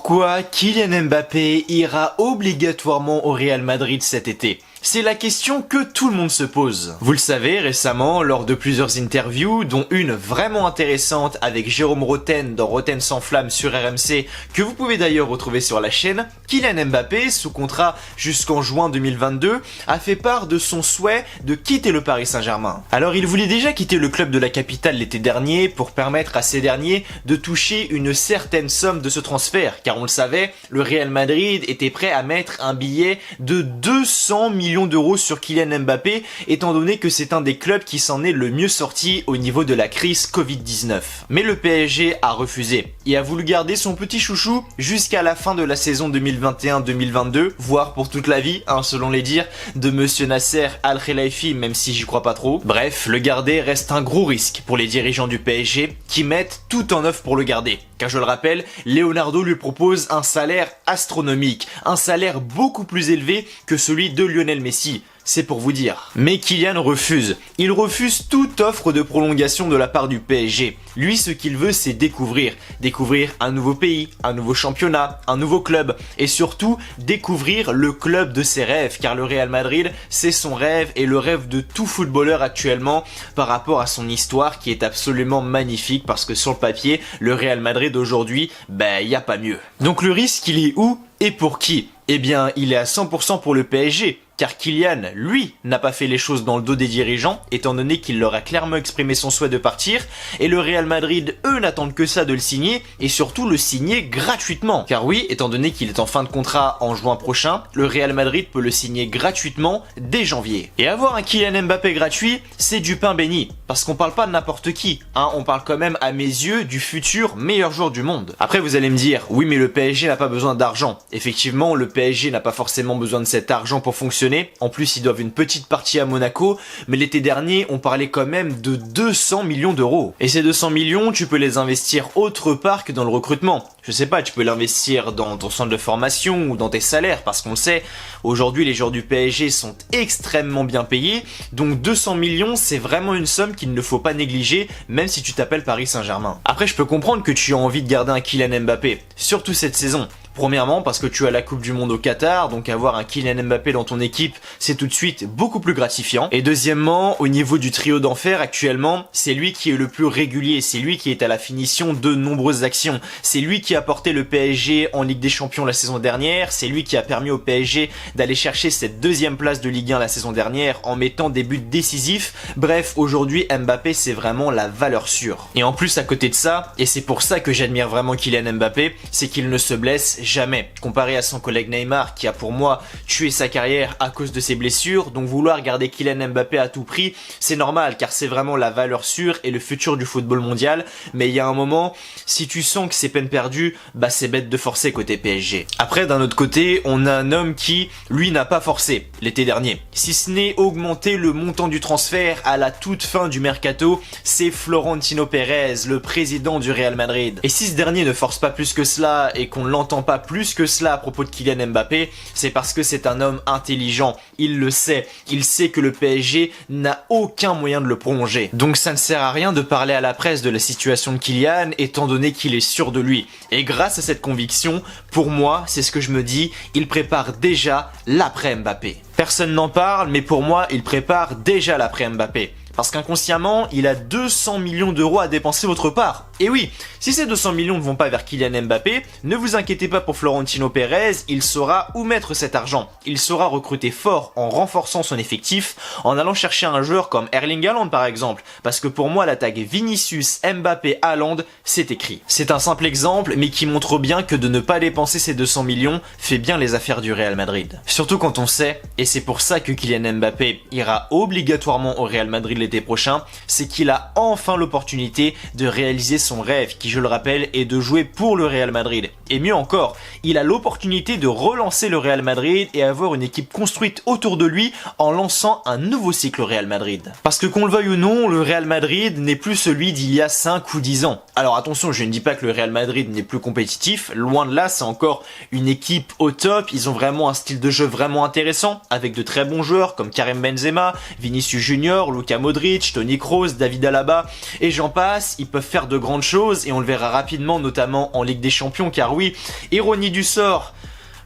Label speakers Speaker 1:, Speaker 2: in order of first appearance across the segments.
Speaker 1: Pourquoi Kylian Mbappé ira obligatoirement au Real Madrid cet été? C'est la question que tout le monde se pose. Vous le savez, récemment, lors de plusieurs interviews, dont une vraiment intéressante avec Jérôme Roten dans Roten sans flamme sur RMC, que vous pouvez d'ailleurs retrouver sur la chaîne, Kylian Mbappé, sous contrat jusqu'en juin 2022, a fait part de son souhait de quitter le Paris Saint-Germain. Alors il voulait déjà quitter le club de la capitale l'été dernier pour permettre à ces derniers de toucher une certaine somme de ce transfert, car on le savait, le Real Madrid était prêt à mettre un billet de 200 millions d'euros sur Kylian Mbappé, étant donné que c'est un des clubs qui s'en est le mieux sorti au niveau de la crise Covid-19. Mais le PSG a refusé et a voulu garder son petit chouchou jusqu'à la fin de la saison 2021-2022, voire pour toute la vie, selon les dires de Monsieur Nasser Al-Khelaifi, même si j'y crois pas trop. Bref, le garder reste un gros risque pour les dirigeants du PSG qui mettent tout en œuvre pour le garder. Car je le rappelle, Leonardo lui propose un salaire astronomique, un salaire beaucoup plus élevé que celui de Lionel Messi. C'est pour vous dire. Mais Kylian refuse. Il refuse toute offre de prolongation de la part du PSG. Lui, ce qu'il veut, c'est découvrir. Découvrir un nouveau pays, un nouveau championnat, un nouveau club. Et surtout, découvrir le club de ses rêves. Car le Real Madrid, c'est son rêve et le rêve de tout footballeur actuellement par rapport à son histoire qui est absolument magnifique. Parce que sur le papier, le Real Madrid aujourd'hui, y a pas mieux. Donc le risque, il est où et pour qui? Eh bien, il est à 100% pour le PSG. Car Kylian, lui, n'a pas fait les choses dans le dos des dirigeants, étant donné qu'il leur a clairement exprimé son souhait de partir, et le Real Madrid, eux, n'attendent que ça de le signer, et surtout le signer gratuitement. Car oui, étant donné qu'il est en fin de contrat en juin prochain, le Real Madrid peut le signer gratuitement dès janvier. Et avoir un Kylian Mbappé gratuit, c'est du pain béni, parce qu'on parle pas de n'importe qui, on parle quand même à mes yeux du futur meilleur joueur du monde. Après vous allez me dire, oui mais le PSG n'a pas besoin d'argent. Effectivement, le PSG n'a pas forcément besoin de cet argent pour fonctionner. En plus, ils doivent une petite partie à Monaco, mais l'été dernier, on parlait quand même de 200 millions d'euros. Et ces 200 millions, tu peux les investir autre part que dans le recrutement. Je sais pas, tu peux l'investir dans ton centre de formation ou dans tes salaires, parce qu'on le sait, aujourd'hui, les joueurs du PSG sont extrêmement bien payés, donc 200 millions, c'est vraiment une somme qu'il ne faut pas négliger, même si tu t'appelles Paris Saint-Germain. Après, je peux comprendre que tu as envie de garder un Kylian Mbappé, surtout cette saison. Premièrement parce que tu as la Coupe du Monde au Qatar, donc avoir un Kylian Mbappé dans ton équipe, c'est tout de suite beaucoup plus gratifiant. Et deuxièmement, au niveau du trio d'enfer actuellement, c'est lui qui est le plus régulier, c'est lui qui est à la finition de nombreuses actions. C'est lui qui a porté le PSG en Ligue des Champions la saison dernière, c'est lui qui a permis au PSG d'aller chercher cette deuxième place de Ligue 1 la saison dernière en mettant des buts décisifs. Bref, aujourd'hui Mbappé c'est vraiment la valeur sûre. Et en plus à côté de ça, et c'est pour ça que j'admire vraiment Kylian Mbappé, c'est qu'il ne se blesse jamais, comparé à son collègue Neymar qui a pour moi tué sa carrière à cause de ses blessures. Donc vouloir garder Kylian Mbappé à tout prix, c'est normal car c'est vraiment la valeur sûre et le futur du football mondial. Mais il y a un moment, si tu sens que c'est peine perdue, c'est bête de forcer côté PSG. Après d'un autre côté, on a un homme qui, lui, n'a pas forcé l'été dernier. Si ce n'est augmenter le montant du transfert à la toute fin du mercato, c'est Florentino Pérez, le président du Real Madrid. Et si ce dernier ne force pas plus que cela et qu'on ne l'entend pas plus que cela à propos de Kylian Mbappé, c'est parce que c'est un homme intelligent. Il le sait. Il sait que le PSG n'a aucun moyen de le prolonger. Donc ça ne sert à rien de parler à la presse de la situation de Kylian, étant donné qu'il est sûr de lui. Et grâce à cette conviction, pour moi, c'est ce que je me dis, il prépare déjà l'après Mbappé. Personne n'en parle, mais pour moi, il prépare déjà l'après Mbappé. Parce qu'inconsciemment, il a 200 millions d'euros à dépenser autre part. Et oui, si ces 200 millions ne vont pas vers Kylian Mbappé, ne vous inquiétez pas pour Florentino Pérez, il saura où mettre cet argent. Il saura recruter fort en renforçant son effectif, en allant chercher un joueur comme Erling Haaland par exemple. Parce que pour moi, l'attaque Vinicius, Mbappé, Haaland, c'est écrit. C'est un simple exemple, mais qui montre bien que de ne pas dépenser ces 200 millions fait bien les affaires du Real Madrid. Surtout quand on sait, et c'est pour ça que Kylian Mbappé ira obligatoirement au Real Madrid l'été prochain, c'est qu'il a enfin l'opportunité de réaliser son rêve qui, je le rappelle, est de jouer pour le Real Madrid. Et mieux encore, il a l'opportunité de relancer le Real Madrid et avoir une équipe construite autour de lui en lançant un nouveau cycle au Real Madrid. Parce que qu'on le veuille ou non, le Real Madrid n'est plus celui d'il y a 5 ou 10 ans. Alors attention, je ne dis pas que le Real Madrid n'est plus compétitif, loin de là, c'est encore une équipe au top, ils ont vraiment un style de jeu vraiment intéressant, avec de très bons joueurs comme Karim Benzema, Vinicius Junior, Luka Modric, Toni Kroos, David Alaba, et j'en passe, ils peuvent faire de grandes différentes choses et on le verra rapidement, notamment en Ligue des Champions, car oui, ironie du sort,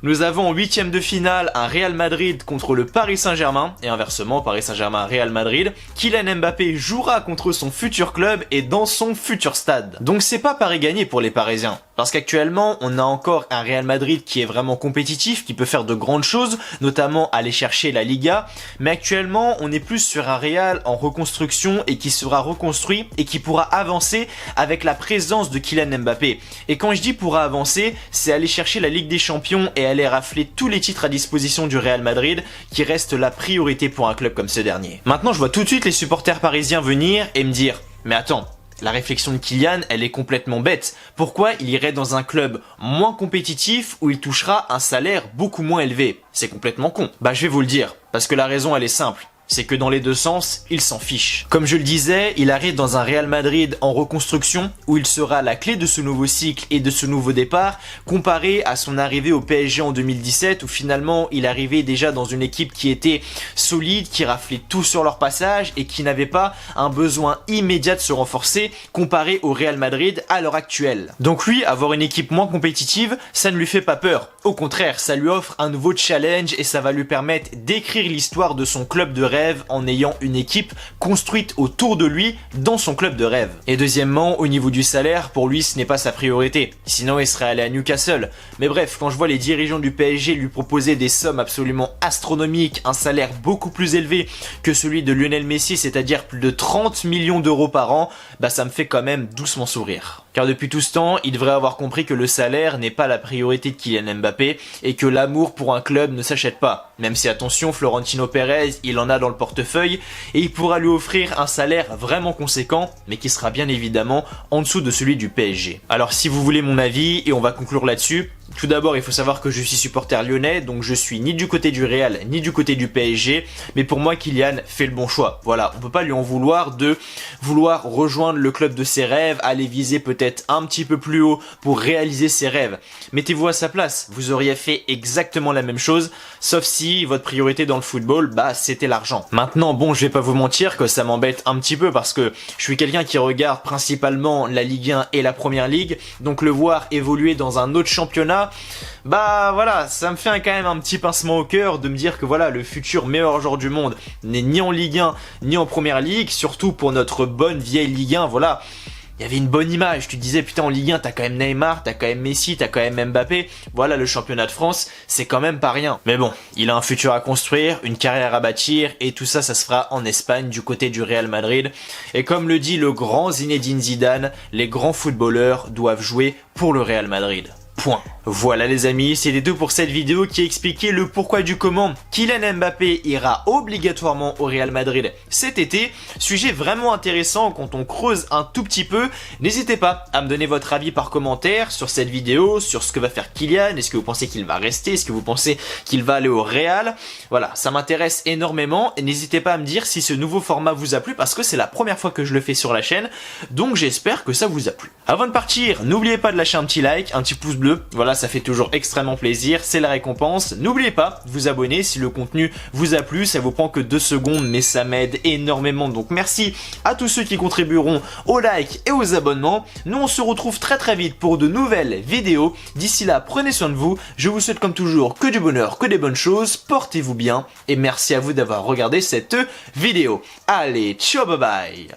Speaker 1: nous avons en huitième de finale un Real Madrid contre le Paris Saint-Germain, et inversement, Paris Saint-Germain-Real Madrid. Kylian Mbappé jouera contre son futur club et dans son futur stade. Donc c'est pas pari gagné pour les Parisiens. Parce qu'actuellement, on a encore un Real Madrid qui est vraiment compétitif, qui peut faire de grandes choses, notamment aller chercher la Liga. Mais actuellement, on est plus sur un Real en reconstruction et qui sera reconstruit et qui pourra avancer avec la présence de Kylian Mbappé. Et quand je dis pourra avancer, c'est aller chercher la Ligue des Champions et aller rafler tous les titres à disposition du Real Madrid, qui reste la priorité pour un club comme ce dernier. Maintenant, je vois tout de suite les supporters parisiens venir et me dire « Mais attends, la réflexion de Kylian, elle est complètement bête. Pourquoi il irait dans un club moins compétitif où il touchera un salaire beaucoup moins élevé? C'est complètement con. » Bah je vais vous le dire, parce que la raison elle est simple. C'est que dans les deux sens, il s'en fiche. Comme je le disais, il arrive dans un Real Madrid en reconstruction où il sera la clé de ce nouveau cycle et de ce nouveau départ, comparé à son arrivée au PSG en 2017 où finalement il arrivait déjà dans une équipe qui était solide, qui raflait tout sur leur passage et qui n'avait pas un besoin immédiat de se renforcer comparé au Real Madrid à l'heure actuelle. Donc lui, avoir une équipe moins compétitive, ça ne lui fait pas peur. Au contraire, ça lui offre un nouveau challenge et ça va lui permettre d'écrire l'histoire de son club de rêve en ayant une équipe construite autour de lui dans son club de rêve. Et deuxièmement, au niveau du salaire, pour lui ce n'est pas sa priorité, sinon il serait allé à Newcastle. Mais bref, quand je vois les dirigeants du PSG lui proposer des sommes absolument astronomiques, un salaire beaucoup plus élevé que celui de Lionel Messi, c'est-à-dire plus de 30 millions d'euros par an, bah ça me fait quand même doucement sourire. Car depuis tout ce temps, il devrait avoir compris que le salaire n'est pas la priorité de Kylian Mbappé et que l'amour pour un club ne s'achète pas. Même si attention, Florentino Pérez, il en a dans le portefeuille et il pourra lui offrir un salaire vraiment conséquent, mais qui sera bien évidemment en dessous de celui du PSG. Alors si vous voulez mon avis, et on va conclure là-dessus, tout d'abord, il faut savoir que je suis supporter lyonnais, donc je suis ni du côté du Real, ni du côté du PSG, mais pour moi, Kylian fait le bon choix. Voilà, on peut pas lui en vouloir de vouloir rejoindre le club de ses rêves, aller viser peut-être un petit peu plus haut pour réaliser ses rêves. Mettez-vous à sa place, vous auriez fait exactement la même chose, sauf si votre priorité dans le football, bah c'était l'argent. Maintenant, bon, je vais pas vous mentir que ça m'embête un petit peu parce que je suis quelqu'un qui regarde principalement la Ligue 1 et la Première Ligue, donc le voir évoluer dans un autre championnat, bah voilà, ça me fait quand même un petit pincement au cœur de me dire que voilà, le futur meilleur joueur du monde n'est ni en Ligue 1 ni en Première Ligue, surtout pour notre bonne vieille Ligue 1, voilà. Il y avait une bonne image, tu disais putain en Ligue 1 t'as quand même Neymar, t'as quand même Messi, t'as quand même Mbappé, voilà le championnat de France, c'est quand même pas rien. Mais bon, il a un futur à construire, une carrière à bâtir et tout ça, ça se fera en Espagne du côté du Real Madrid. Et comme le dit le grand Zinedine Zidane, les grands footballeurs doivent jouer pour le Real Madrid. Point. Voilà les amis, c'était tout pour cette vidéo qui expliquait le pourquoi du comment Kylian Mbappé ira obligatoirement au Real Madrid cet été. Sujet vraiment intéressant quand on creuse un tout petit peu. N'hésitez pas à me donner votre avis par commentaire sur cette vidéo, sur ce que va faire Kylian. Est-ce que vous pensez qu'il va rester? Est-ce que vous pensez qu'il va aller au Real? Voilà, ça m'intéresse énormément et n'hésitez pas à me dire si ce nouveau format vous a plu parce que c'est la première fois que je le fais sur la chaîne. Donc j'espère que ça vous a plu. Avant de partir, n'oubliez pas de lâcher un petit like, un petit pouce bleu. Voilà, ça fait toujours extrêmement plaisir, c'est la récompense. N'oubliez pas de vous abonner si le contenu vous a plu, ça vous prend que 2 secondes mais ça m'aide énormément. Donc merci à tous ceux qui contribueront aux likes et aux abonnements. Nous on se retrouve très vite pour de nouvelles vidéos. D'ici là, prenez soin de vous. Je vous souhaite comme toujours que du bonheur, que des bonnes choses. Portez-vous bien et merci à vous d'avoir regardé cette vidéo. Allez, ciao, bye bye.